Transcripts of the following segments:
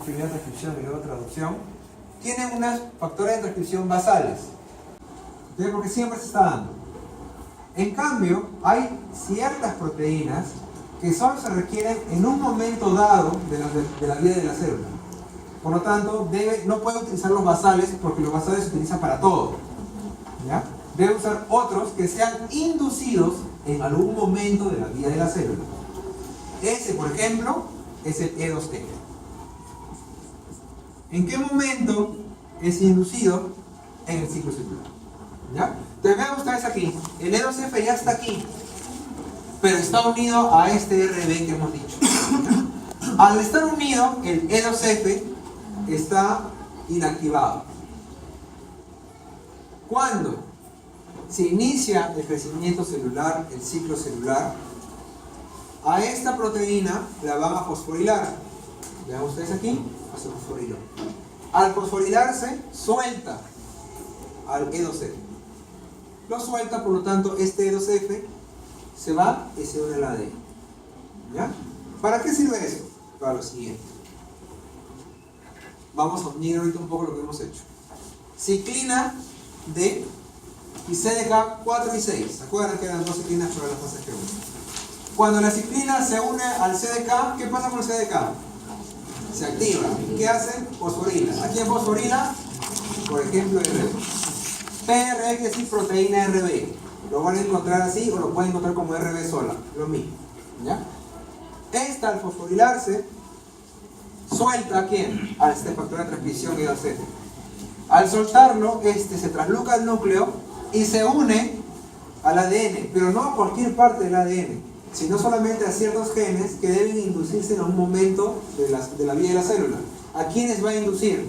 primera transcripción y luego traducción, tienen unos factores de transcripción basales. ¿Sí? Porque siempre se está dando. En cambio, hay ciertas proteínas que solo se requieren en un momento dado de la vida de la célula. Por lo tanto, no puede utilizar los basales porque los basales se utilizan para todo. ¿Ya? Debe usar otros que sean inducidos en algún momento de la vida de la célula. Ese, por ejemplo, es el E2F. ¿En qué momento es inducido? En el ciclo celular. ¿Ya? Entonces vean ustedes aquí, el E2F ya está aquí, pero está unido a este RB que hemos dicho. ¿Ya? Al estar unido, el E2F está inactivado. Cuando se inicia el crecimiento celular, el ciclo celular, a esta proteína la van a fosforilar. Vean ustedes aquí, se fosforiló. Al fosforilarse, suelta al E2F. Lo suelta, por lo tanto, este E2F se va y se une al ADN. ¿Ya? ¿Para qué sirve eso? Para lo siguiente. Vamos a unir ahorita un poco lo que hemos hecho. Ciclina D y CDK 4 y 6. ¿Se acuerdan que eran dos ciclinas para la fase G1? Cuando la ciclina se une al CDK, ¿qué pasa con el CDK? Se activa. ¿Qué hace? Fosforila. ¿A quién fosforila? Por ejemplo, RB. PRB quiere decir proteína RB. Lo van a encontrar así o lo pueden encontrar como RB sola. Lo mismo. ¿Ya? Esta, al fosforilarse, suelta ¿a quién? A este factor de transcripción E2F. Al soltarlo, este se trasloca al núcleo y se une al ADN, pero no a cualquier parte del ADN, sino solamente a ciertos genes que deben inducirse en un momento de la vida de la célula. ¿A quiénes va a inducir?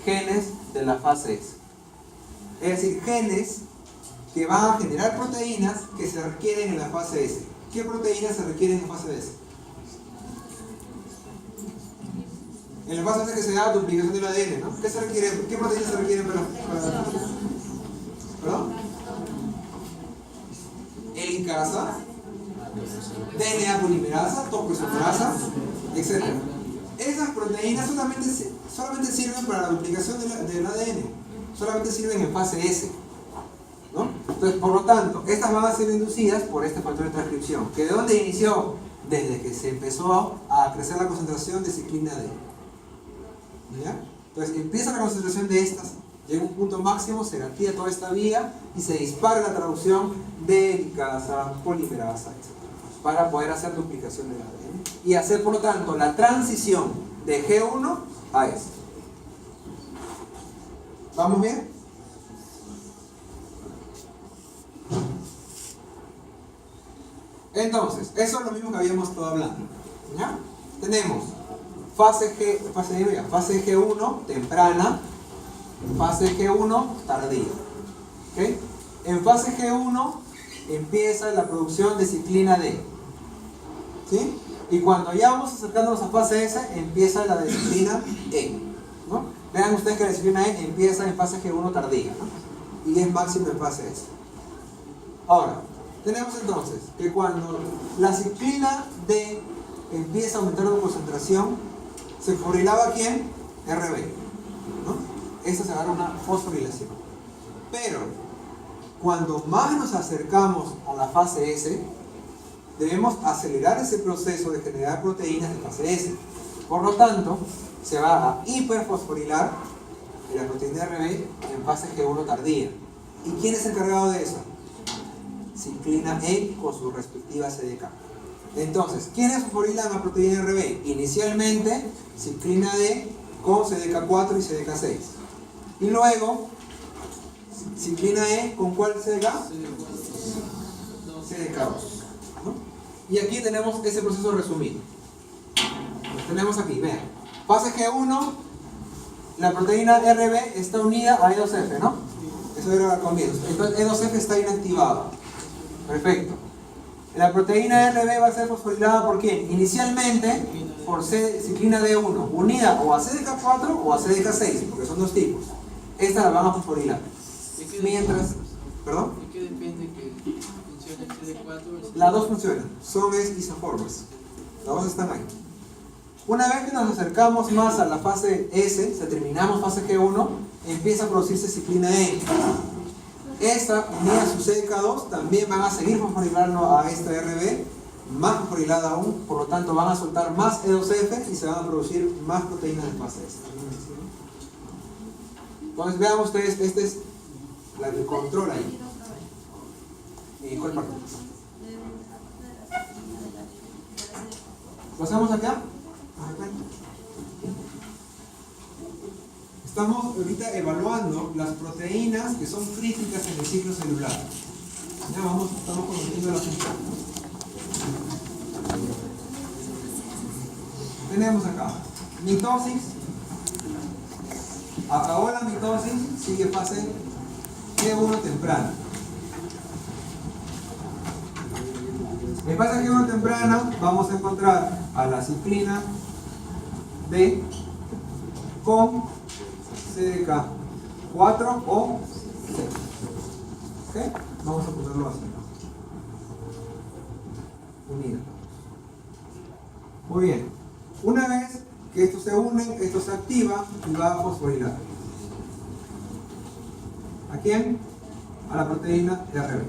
Genes de la fase S. Es decir, genes que van a generar proteínas que se requieren en la fase S. ¿Qué proteínas se requieren en la fase S? En la fase S que se da duplicación del ADN, ¿no? ¿Qué proteínas se requieren para ¿perdón? Helicasa, DNA polimerasa, tocoisomerasa, etc. Esas proteínas solamente sirven para la duplicación del ADN. Solamente sirven en fase S, ¿no? Entonces, por lo tanto, estas van a ser inducidas por este factor de transcripción. ¿Que de dónde inició? Desde que se empezó a crecer la concentración de ciclina D. ¿Ya? Entonces, empieza la concentración de estas, llega a un punto máximo, se activa toda esta vía y se dispara la traducción de helicasa, polimerasa, etc. para poder hacer duplicación del ADN y hacer, por lo tanto, la transición de G1 a S. ¿Vamos bien? Entonces, eso es lo mismo que habíamos estado hablando. ¿Ya? Tenemos fase G1 temprana, fase G1 tardía. ¿Okay? En fase G1 empieza la producción de ciclina D. ¿Sí? Y cuando ya vamos acercándonos a fase S, empieza la de ciclina E. ¿No? Vean ustedes que la disciplina E empieza en fase G1 tardía, ¿no? Y es máximo en fase S. Ahora, tenemos entonces que cuando la ciclina D empieza a aumentar la concentración, se fosforilaba ¿quién? RB, ¿no? Esta se agarra una fosforilación. Pero, cuando más nos acercamos a la fase S, debemos acelerar ese proceso de generar proteínas de fase S. Por lo tanto, se va a hiperfosforilar la proteína RB en fase G1 tardía. ¿Y quién es encargado de eso? Ciclina E con su respectiva CDK. Entonces, ¿quiénes fosforilan la proteína RB? Inicialmente, ciclina D con CDK4 y CDK6. Y luego, ciclina E con ¿cuál CDK? CDK2. ¿No? Y aquí tenemos ese proceso resumido. Lo tenemos aquí, vean. Fase G1, la proteína RB está unida a E2F, ¿no? Eso era al comienzo. Entonces E2F está inactivado. Perfecto. La proteína RB va a ser fosforilada ¿por quién? Inicialmente por ciclina D1, unida o a CDK4 o a CDK6, porque son dos tipos. Esta la van a fosforilar. Mientras, ¿perdón? ¿De qué depende que funcione el CD4? Las dos funcionan, son isoformas. Las dos están ahí. Una vez que nos acercamos más a la fase S, se terminamos fase G1, empieza a producirse ciclina E. Esta unida a su CDK2 también van a seguir fosforilando a esta RB, más fosforilada aún, por lo tanto van a soltar más E2F y se van a producir más proteínas de fase S. Entonces vean ustedes, esta es la que controla ahí. ¿Y cuál parte? ¿Pasamos acá? Estamos ahorita evaluando las proteínas que son críticas en el ciclo celular. Ya estamos conociendo las funciones. Tenemos acá mitosis. Acabó la mitosis, sigue fase G1 temprana. En fase G1 temprana vamos a encontrar a la ciclina D con CDK4 o 6. ¿Ok? Vamos a ponerlo así. Unidas. Muy bien. Una vez que estos se unen, esto se activa y va a fosforilar. ¿A quién? A la proteína RB.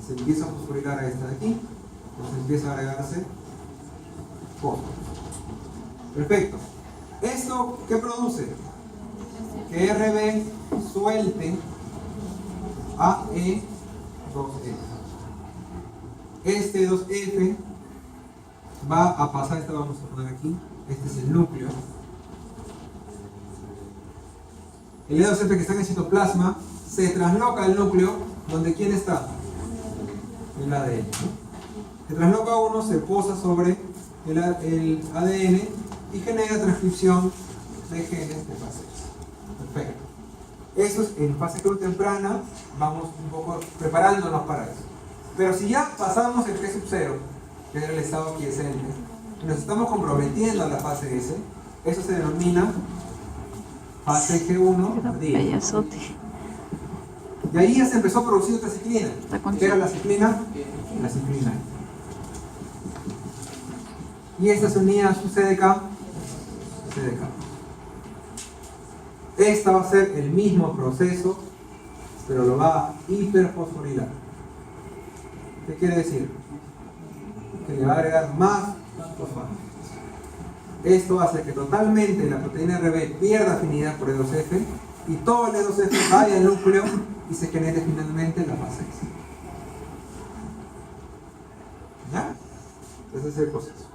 Se empieza a fosforilar a esta de aquí, pues empieza a agregarse fósforo. Perfecto. ¿Esto qué produce? Que RB suelte a E2F. Este 2F va a pasar, esto vamos a poner aquí, este es el núcleo. El E2F que está en el citoplasma se trasloca al núcleo, donde ¿quién está? El ADN. Se trasloca uno, se posa sobre el ADN y genera transcripción de genes de fase S. Perfecto. Eso es en fase G1 temprana, vamos un poco preparándonos para eso. Pero si ya pasamos el G0, que es el estado quiescente, y nos estamos comprometiendo a la fase S, eso se denomina fase G1 tardía. Y ahí ya se empezó a producir otra ciclina. ¿Qué era la ciclina? La ciclina. Y esta se unía a su CDK. Esta va a ser el mismo proceso, pero lo va a hiperfosforilar. ¿Qué quiere decir? Que le va a agregar más fosfato. Esto hace que totalmente la proteína RB pierda afinidad por E2F y todo el E2F vaya al núcleo y se genere finalmente la fase S. ¿Ya? Ese es el proceso.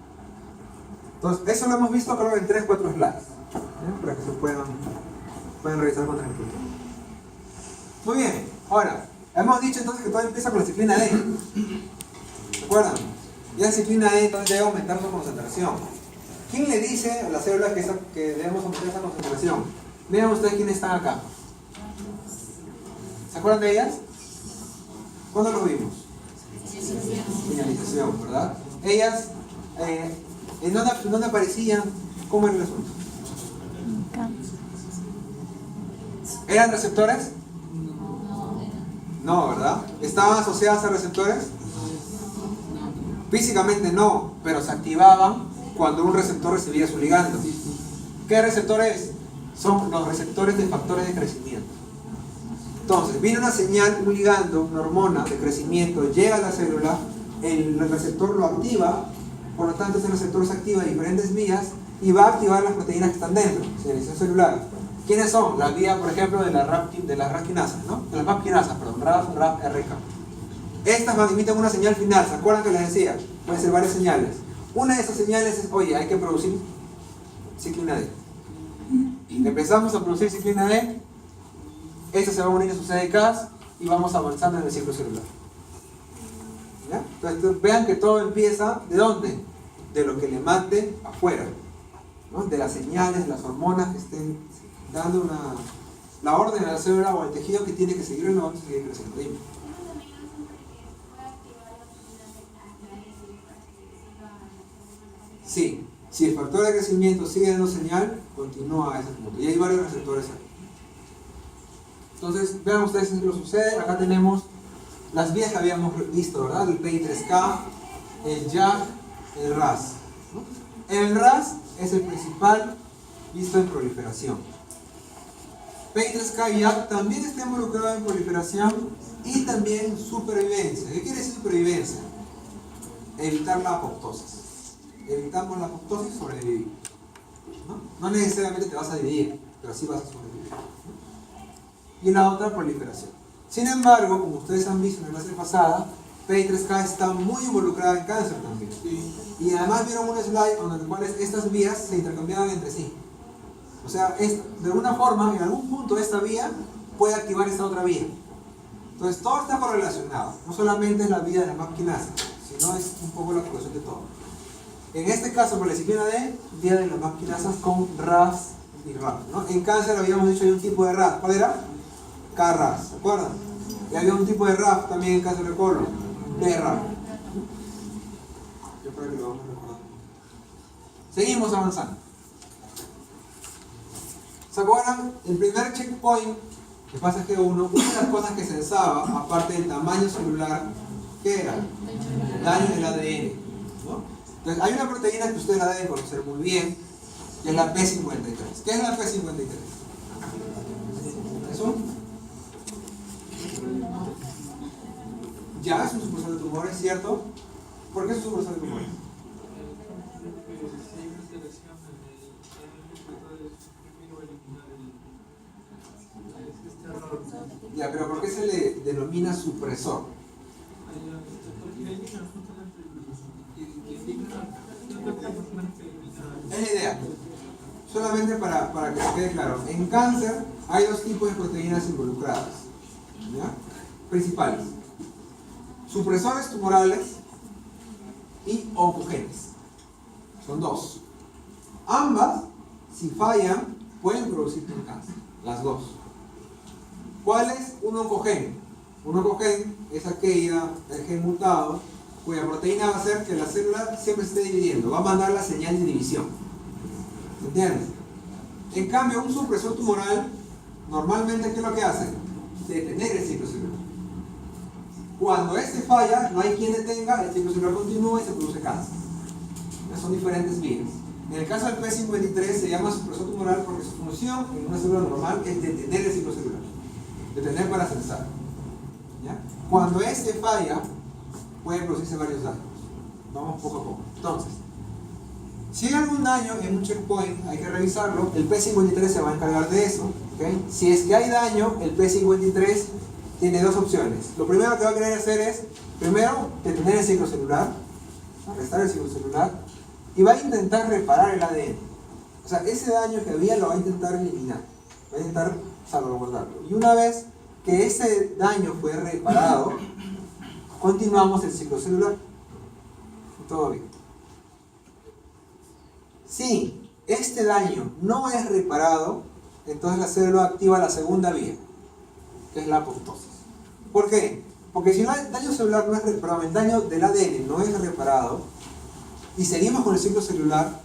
Entonces, eso lo hemos visto creo en 3-4 slides. ¿Ya? Para que se puedan revisar con tranquilidad. Muy bien, ahora, hemos dicho entonces que todo empieza con la ciclina D. ¿Se acuerdan? Y la ciclina D entonces debe aumentar su concentración. ¿Quién le dice a la célula que debemos aumentar esa concentración? Vean ustedes quiénes están acá. ¿Se acuerdan de ellas? ¿Cuándo lo vimos? Señalización, ¿verdad? Ellas, ¿en dónde aparecían? ¿Cómo era el asunto? ¿Eran receptores? No, ¿verdad? ¿Estaban asociadas a receptores? Físicamente no, pero se activaban cuando un receptor recibía su ligando. ¿Qué receptor es? Son los receptores de factores de crecimiento. Entonces, viene una señal, un ligando, una hormona de crecimiento, llega a la célula, el receptor lo activa, por lo tanto ese receptor se activa de diferentes vías y va a activar las proteínas que están dentro, señalización celular. ¿Quiénes son? Las vías, por ejemplo, de las RAS quinasas, ¿no? De las MAP quinasas, perdón, RAS, RAP, RK. Estas emiten una señal final, ¿se acuerdan que les decía? Pueden ser varias señales. Una de esas señales es, oye, hay que producir ciclina D. Empezamos a producir ciclina D, esta se va a unir a sus CDKs y vamos avanzando en el ciclo celular. ¿Ya? Entonces vean que todo empieza, ¿de dónde? De lo que le mate afuera, ¿no? De las señales, las hormonas que estén dando la orden a la célula o al tejido que tiene que seguir renovando y seguir creciendo. Dime. Sí, si el factor de crecimiento sigue dando señal, continúa a ese punto. Y hay varios receptores aquí. Entonces, vean ustedes qué lo sucede. Acá tenemos las vías que habíamos visto, ¿verdad? El PI3K, el JAK, el RAS. ¿No? El RAS es el principal visto en proliferación. P3K y AP también está involucrado en proliferación y también supervivencia. ¿Qué quiere decir supervivencia? Evitar la apoptosis. Evitamos la apoptosis, sobrevivir. No necesariamente te vas a dividir, pero sí vas a sobrevivir. Y la otra, proliferación. Sin embargo, como ustedes han visto en la clase pasada, P3K está muy involucrada en cáncer también. Y además vieron un slide en el cual estas vías se intercambiaban entre sí. O sea, de alguna forma, en algún punto esta vía puede activar esta otra vía. Entonces todo está correlacionado. No solamente es la vía de la MAP-quinasa, sino es un poco la activación de todo. En este caso, por la disciplina D, vía de las MAP-quinasas con RAS y RAF, ¿no? En cáncer habíamos dicho hay un tipo de RAS. ¿Cuál era? KRAS, ¿se acuerdan? Y había un tipo de RAF también en cáncer de colon, BRAF. Yo creo que lo vamos a recordar. Seguimos avanzando. ¿Se acuerdan? El primer checkpoint que pasa es que una de las cosas que censaba, aparte del tamaño celular, ¿qué era? El daño del ADN, ¿no? Entonces, hay una proteína que ustedes la deben conocer muy bien, que es la P53. ¿Qué es la P53? ¿Eso? Ya es un supresor de tumores, ¿cierto? ¿Por qué es un supresor de tumores? Ya, pero ¿por qué se le denomina supresor? Es la idea. Solamente para que se quede claro. En cáncer hay dos tipos de proteínas involucradas, ¿ya? Principales. Supresores tumorales y oncogenes. Son dos. Ambas, si fallan, pueden producirte un cáncer. Las dos. ¿Cuál es un oncogen? Un oncogen es el gen mutado cuya proteína va a hacer que la célula siempre se esté dividiendo, va a mandar la señal de división. ¿Se entiende? En cambio, un supresor tumoral, normalmente, ¿qué es lo que hace? Detener el ciclo celular. Cuando este falla, no hay quien detenga, el ciclo celular continúa y se produce cáncer. Son diferentes vías. En el caso del P53 se llama supresor tumoral porque su función en una célula normal es detener el ciclo celular. Detener para censar. ¿Ya? Cuando este falla, pueden producirse varios daños. Vamos poco a poco. Entonces, si hay algún daño en un checkpoint, hay que revisarlo. El P53 se va a encargar de eso. ¿Okay? Si es que hay daño, el P53 tiene dos opciones. Lo primero que va a querer hacer es, primero, detener el ciclo celular, arrestar el ciclo celular, y va a intentar reparar el ADN. O sea, ese daño que había lo va a intentar eliminar, va a intentar salvaguardarlo. Y una vez que ese daño fue reparado, continuamos el ciclo celular. Todo bien. Si este daño no es reparado, entonces la célula activa la segunda vía, que es la apoptosis. ¿Por qué? Porque si el daño celular no es reparado, el daño del ADN no es reparado, y seguimos con el ciclo celular,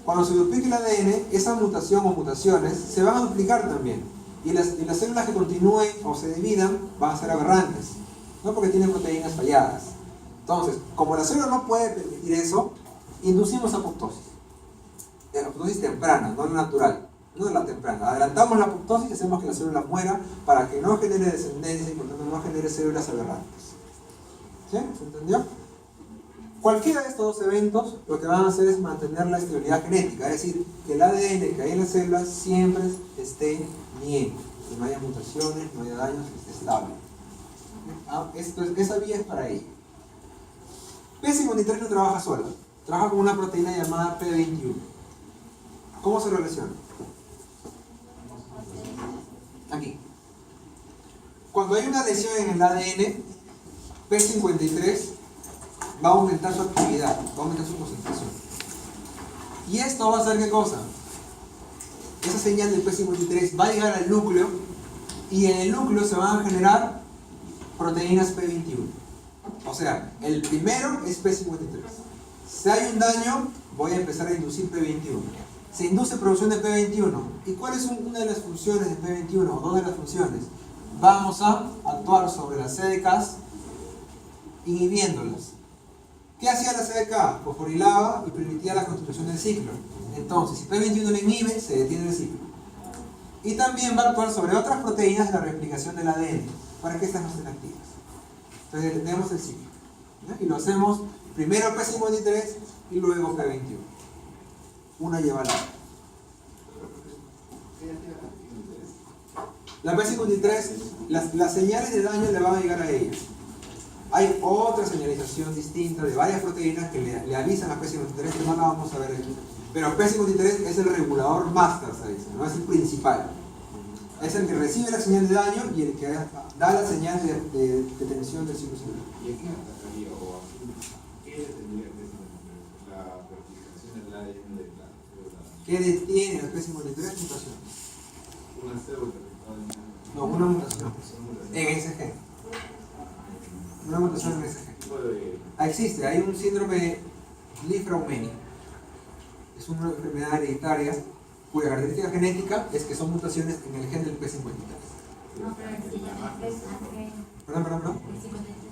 cuando se duplique el ADN, esa mutación o mutaciones se van a duplicar también. Y las células que continúen o se dividan van a ser aberrantes, no porque tienen proteínas falladas. Entonces, como la célula no puede permitir eso, inducimos apoptosis. La apoptosis temprana, no la natural, no la temprana. Adelantamos la apoptosis y hacemos que la célula muera para que no genere descendencia y por tanto no genere células aberrantes. ¿Sí? ¿Se entendió? Cualquiera de estos dos eventos lo que van a hacer es mantener la estabilidad genética, es decir, que el ADN que hay en las células siempre esté bien, que no haya mutaciones, no haya daños, que esté estable. Esa vía es para ello. P53 no trabaja sola, trabaja con una proteína llamada P21. ¿Cómo se relaciona? Aquí. Cuando hay una lesión en el ADN, P53 va a aumentar su actividad, va a aumentar su concentración. ¿Y esto va a hacer qué cosa? Esa señal del P53 va a llegar al núcleo y en el núcleo se van a generar proteínas P21. O sea, el primero es P53. Si hay un daño, voy a empezar a inducir P21. Se induce producción de P21. ¿Y cuál es una de las funciones de P21? O dos de las funciones. Vamos a actuar sobre las CDKs inhibiéndolas. ¿Qué hacía la CDK? Fosforilaba y permitía la constitución del ciclo. Entonces, si P21 lo inhibe, se detiene el ciclo. Y también va a actuar sobre otras proteínas de la replicación del ADN, para que estas no estén activas. Entonces, detenemos el ciclo. ¿Ya? Y lo hacemos primero P53 y luego P21. Una lleva a la otra. La P53, las señales de daño le van a llegar a ella. Hay otra señalización distinta de varias proteínas que le avisan a P53, que no la vamos a ver aquí. Pero P53 es el regulador master, se dice, no es el principal. Es el que recibe la señal de daño y el que da la señal de detención del ciclo celular. ¿Y a quién atacaría o a qué tendría que ser la vertificación del ADN de la célula? ¿Qué detiene la P53 mutación? Una célula. No, una mutación en ese gen. Una mutación en ese gen. Existe, hay un síndrome Li-Fraumeni. Es una enfermedad hereditaria cuya característica genética es que son mutaciones en el gen del P53. No, pero el 53 Perdón. El 53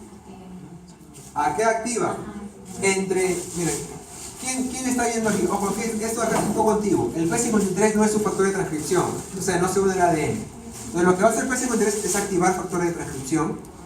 ¿A qué activa? Entre, miren, ¿quién está viendo aquí? Ojo, que esto acá es un poco antiguo. El P53 no es un factor de transcripción, o sea, no se une al ADN. Entonces, lo que va a hacer el P53 es activar factores de transcripción